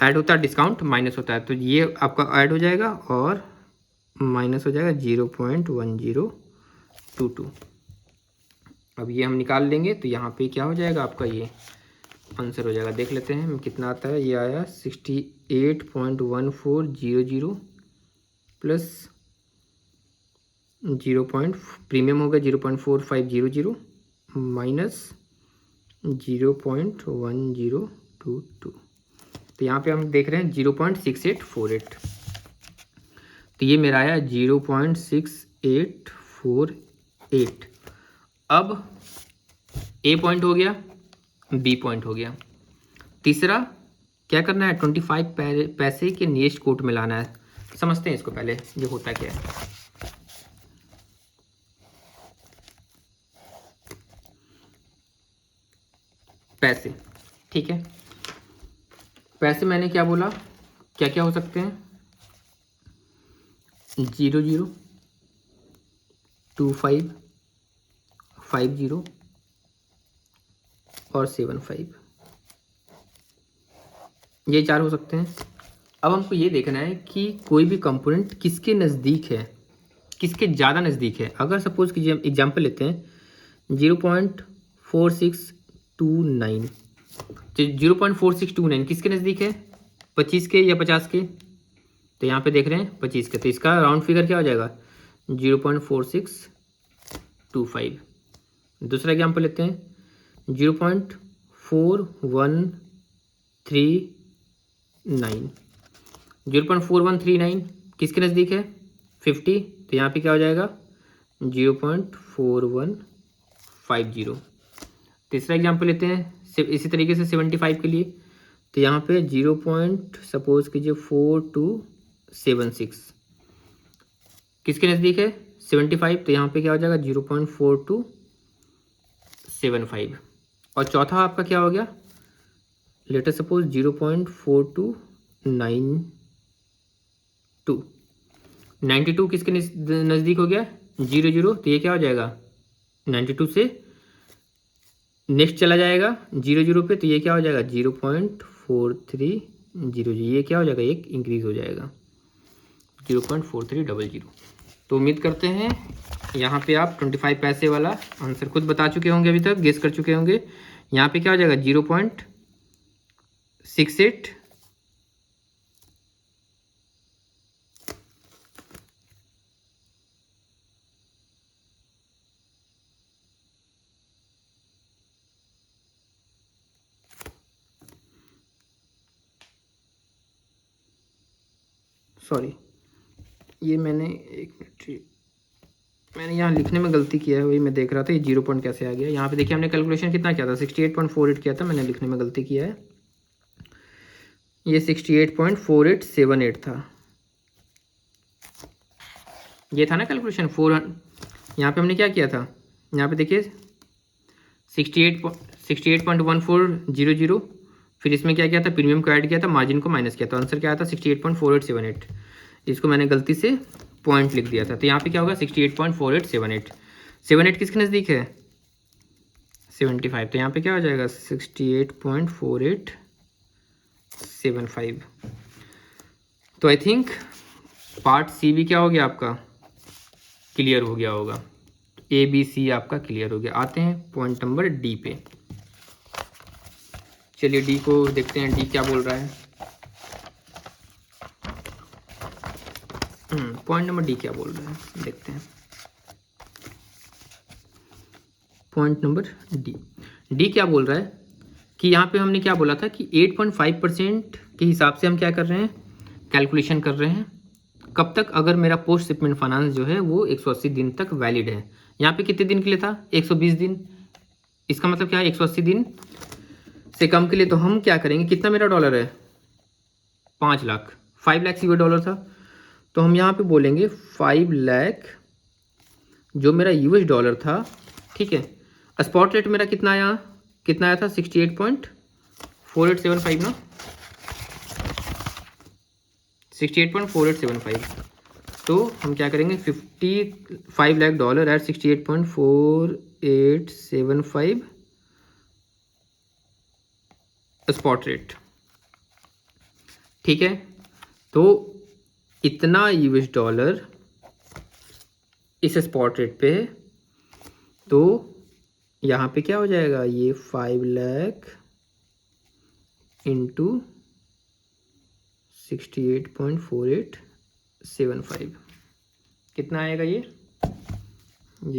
ऐड होता है, डिस्काउंट माइनस होता है, तो ये आपका ऐड हो जाएगा और माइनस हो जाएगा 0.1022। अब ये हम निकाल लेंगे, तो यहाँ पे क्या हो जाएगा आपका, ये आंसर हो जाएगा, देख लेते हैं कितना आता है। ये आया 68.1400 प्लस 0. प्रीमियम हो गया 0.4500 माइनस 0.1022, तो यहाँ पे हम देख रहे हैं 0.6848, तो ये मेरा आया 0.6848। अब ए पॉइंट हो गया, बी पॉइंट हो गया, तीसरा क्या करना है 25 पैसे के नियरेस्ट कोट में लाना है। समझते हैं इसको पहले, ये होता क्या है। पैसे, ठीक है, पैसे मैंने क्या बोला, क्या क्या हो सकते हैं 00, 25, 50 और 75, ये 4 हो सकते हैं। अब हमको ये देखना है कि कोई भी कंपोनेंट किसके नज़दीक है, किसके ज़्यादा नज़दीक है। अगर सपोज कीजिए हम एग्जांपल लेते हैं 0.4629, तो 0.4629 किसके नज़दीक है, 25 के या 50 के, तो यहाँ पे देख रहे हैं 25 के, तो इसका राउंड फिगर क्या हो जाएगा 0.4625। दूसरा एग्जांपल लेते हैं 0.4139, 0.4139 किसके नज़दीक है 50, तो यहाँ पे क्या हो जाएगा 0.4150। तीसरा एग्जांपल लेते हैं इसी तरीके से 75 के लिए, तो यहाँ पे 0. सपोज कीजिए 4276 किसके नज़दीक है 75, तो यहाँ पे क्या हो जाएगा 0.4275। और चौथा आपका क्या हो गया, लेटर सपोज 0.4292 किसके नज़दीक हो गया 00, तो ये क्या हो जाएगा 92 से नेक्स्ट चला जाएगा 00 पे, तो ये क्या हो जाएगा 0.4300, ये क्या हो जाएगा एक इंक्रीज हो जाएगा 0.4300। तो उम्मीद करते हैं यहाँ पे आप 25 पैसे वाला आंसर खुद बता चुके होंगे, अभी तक गेस कर चुके होंगे। यहाँ पे क्या हो जाएगा 0.68 0.6848 सॉरी, ये मैंने एक मिनट, मैंने यहाँ लिखने में गलती किया है, वही मैं देख रहा था ये 0 पॉइंट कैसे आ गया। यहाँ पे देखिए हमने कैलकुलेशन कितना किया था, 68.48 किया था, मैंने लिखने में गलती किया है, ये 68.4878 था, ये था ना कैलकुलेशन 400। यहाँ पे हमने क्या किया था, यहाँ पे देखिए 68.1400, फिर इसमें क्या किया था, प्रीमियम को ऐड किया था, मार्जिन को माइनस किया था, आंसर क्या आता 68.4878। इसको मैंने गलती से पॉइंट लिख दिया था, तो यहाँ पे क्या होगा 68.4878। 78 किसके नज़दीक है 75, तो यहाँ पे क्या हो जाएगा 68.4875। तो आई थिंक पार्ट सी भी क्या हो गया आपका, क्लियर हो गया होगा। ए बी सी आपका क्लियर हो गया। आते हैं पॉइंट नंबर डी पे। चलिए डी को देखते हैं, डी क्या बोल रहा है। पॉइंट नंबर डी क्या बोल रहा है देखते हैं। पॉइंट नंबर डी, डी क्या बोल रहा है कि यहाँ पे हमने क्या बोला था कि 8.5% के हिसाब से हम क्या कर रहे हैं, कैलकुलेशन कर रहे हैं। कब तक, अगर मेरा पोस्ट शिपमेंट फाइनेंस जो है वो 180 दिन तक वैलिड है। यहाँ पे कितने दिन के लिए था 120 दिन, इसका मतलब क्या है 180 दिन से कम के लिए। तो हम क्या करेंगे, कितना मेरा डॉलर है 5 लाख, 5 लाख $US था, तो हम यहाँ पे बोलेंगे 5 लाख जो मेरा $US था, ठीक है। स्पॉट रेट मेरा कितना आया था 68.4875 ना, 68.4875। तो हम क्या करेंगे, $55 लाख एट 68.4875 स्पॉट रेट, ठीक है। तो इतना $US इस स्पॉट रेट पे, तो यहाँ पे क्या हो जाएगा, ये 5 लाख इंटू 68.4875 कितना आएगा, ये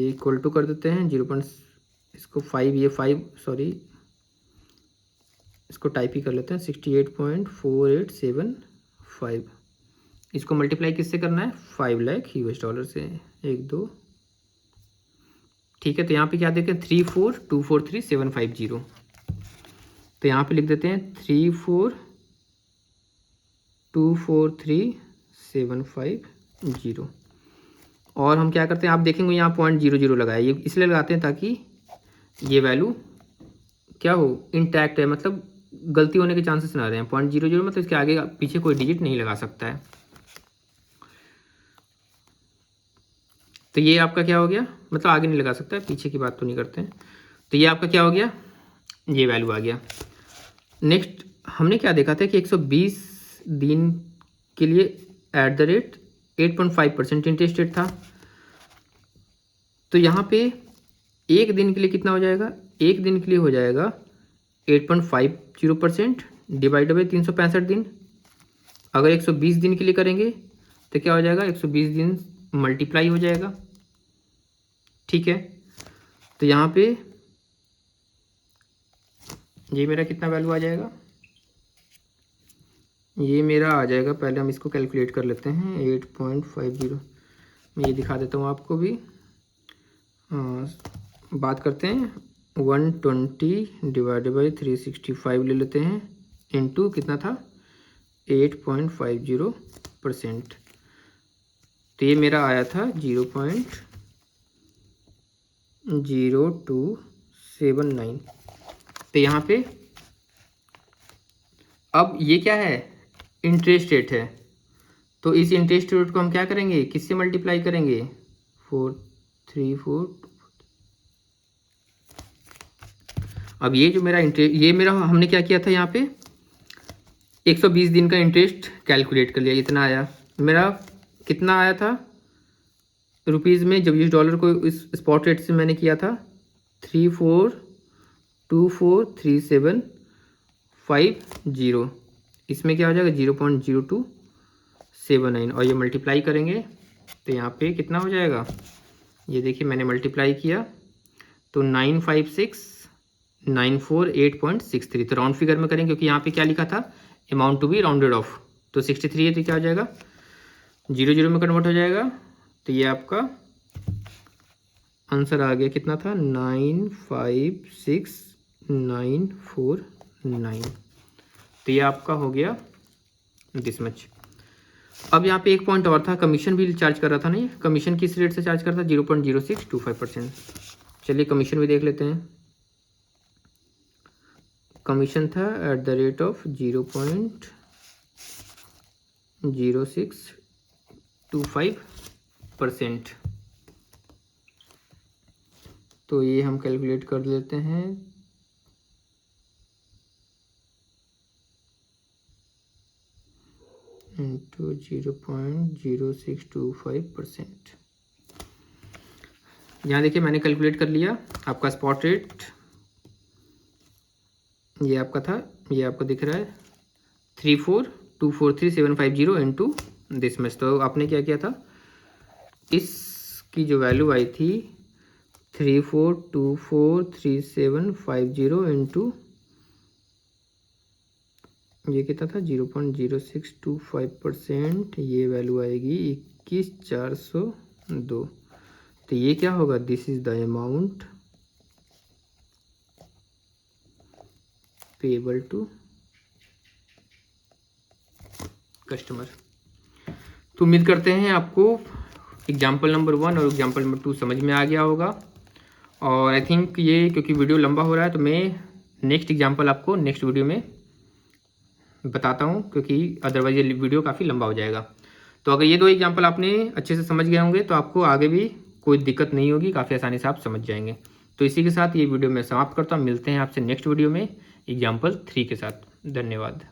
इक्वल टू कर देते हैं 0. इसको 5, ये 5 सॉरी, इसको टाइप ही कर लेते हैं 68.4875। इसको मल्टीप्लाई किससे करना है, 5 लाख $US से, 1 2, ठीक है। तो यहाँ पे क्या देखें 34243,750, तो यहाँ पे लिख देते हैं 34243,750। और हम क्या करते हैं, आप देखेंगे यहाँ 0.00 लगाया, ये इसलिए लगाते हैं ताकि ये वैल्यू क्या हो, इंटैक्ट है, मतलब गलती होने के चांसेस ना रहे हैं। 0.00 मतलब इसके आगे पीछे कोई डिजिट नहीं लगा सकता है। तो ये आपका क्या हो गया, मतलब आगे नहीं लगा सकता है, पीछे की बात तो नहीं करते हैं। तो ये आपका क्या हो गया, ये वैल्यू आ गया। नेक्स्ट हमने क्या देखा था कि 120 दिन के लिए at the rate 8.5% interest rate था। तो यहाँ पे एक दिन के लिए कितना हो जाएगा, एक दिन के लिए हो जाएगा 8.50% डिवाइड बाई 365 दिन। अगर 120 दिन के लिए करेंगे तो क्या हो जाएगा, 120 दिन मल्टीप्लाई हो जाएगा, ठीक है। तो यहाँ पे ये मेरा कितना वैल्यू आ जाएगा, ये मेरा आ जाएगा, पहले हम इसको कैलकुलेट कर लेते हैं 8.50। मैं ये दिखा देता हूँ आपको भी, बात करते हैं 120 डिवाइड बाई 365 ले लेते हैं, इनटू कितना था 8.50%। तो ये मेरा आया था 0.0279। तो यहाँ पे अब ये क्या है, इंटरेस्ट रेट है, तो इस इंटरेस्ट रेट को हम क्या करेंगे, किससे मल्टीप्लाई करेंगे, 434। अब ये जो मेरा इंटरेस्ट, ये मेरा हमने क्या किया था, यहाँ पे 120 दिन का इंटरेस्ट कैलकुलेट कर लिया, इतना आया मेरा। कितना आया था रुपीज़ में, जब $US को इस स्पॉट रेट से मैंने किया था 34243,750। इसमें क्या हो जाएगा 0.0279, और ये मल्टीप्लाई करेंगे तो यहाँ पे कितना हो जाएगा, ये देखिए मैंने मल्टीप्लाई किया तो 956,948.63। तो राउंड फिगर में करेंगे क्योंकि यहाँ पे क्या लिखा था, amount to be rounded off, तो 63 है तो क्या हो जाएगा 0 0 में कन्वर्ट हो जाएगा। तो ये आपका आंसर आ गया, कितना था 956,949। तो ये आपका हो गया दिस मच। अब यहाँ पे एक पॉइंट और था, कमीशन भी चार्ज कर रहा था नहीं, कमीशन किस रेट से चार्ज करता, 0.0625%। चलिए कमीशन भी देख लेते हैं। कमीशन था एट द रेट ऑफ 0.0625%। तो ये हम कैलकुलेट कर लेते हैं। इंटू 0.0625%। यहाँ देखिए मैंने कैलकुलेट कर लिया। आपका स्पॉट रेट ये आपका था, ये आपको दिख रहा है 34243750 इंटू दिस मच। तो आपने क्या किया था, इसकी जो वैल्यू आई थी 34243750 इंटू ये कितना था 0.0625%, ये वैल्यू आएगी 21,402। तो ये क्या होगा, this is the amount payable to customer. तो उम्मीद करते हैं आपको एग्जाम्पल नंबर 1 और एग्जाम्पल नंबर 2 समझ में आ गया होगा। और आई थिंक ये क्योंकि वीडियो लंबा हो रहा है तो मैं नेक्स्ट एग्जाम्पल आपको नेक्स्ट वीडियो में बताता हूँ, क्योंकि अदरवाइज ये वीडियो काफ़ी लंबा हो जाएगा। तो अगर ये 2 एग्जाम्पल आपने अच्छे से समझ गए होंगे तो आपको आगे भी कोई दिक्कत नहीं होगी, काफ़ी आसानी से आप समझ जाएंगे। तो इसी के साथ ये वीडियो मैं समाप्त करता हूँ। मिलते हैं आपसे नेक्स्ट वीडियो में एग्जाम्पल 3 के साथ। धन्यवाद।